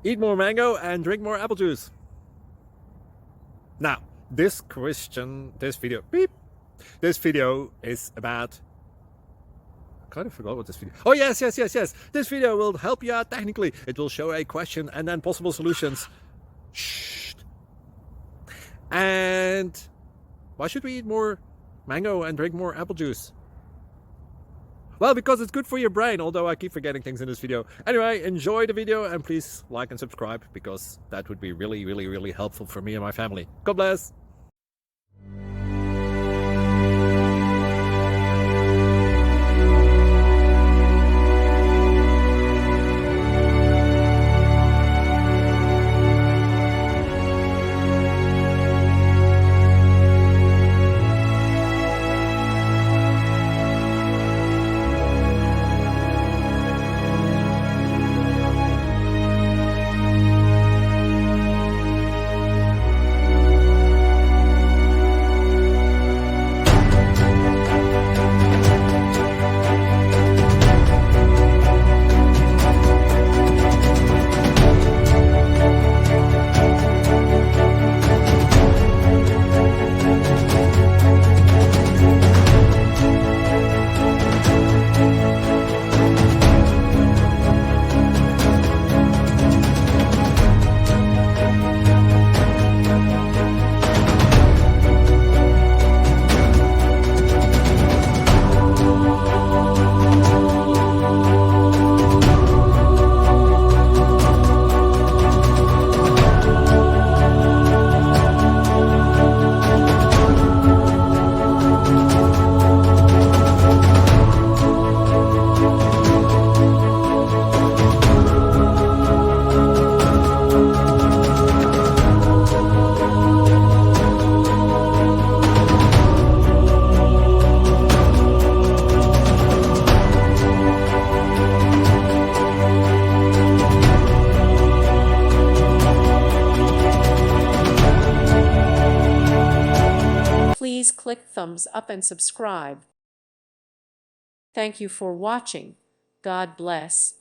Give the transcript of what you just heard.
Eat more mango and drink more apple juice. Now, this video is about, I kind of forgot what this video. Oh, yes. This video will help you out technically. It will show a question and then possible solutions. Shh. And why should we eat more mango and drink more apple juice? Well, because it's good for your brain, although I keep forgetting things in this video. Anyway, enjoy the video and please like and subscribe, because that would be really helpful for me and my family. God bless. Please click thumbs up and subscribe. Thank you for watching. God bless.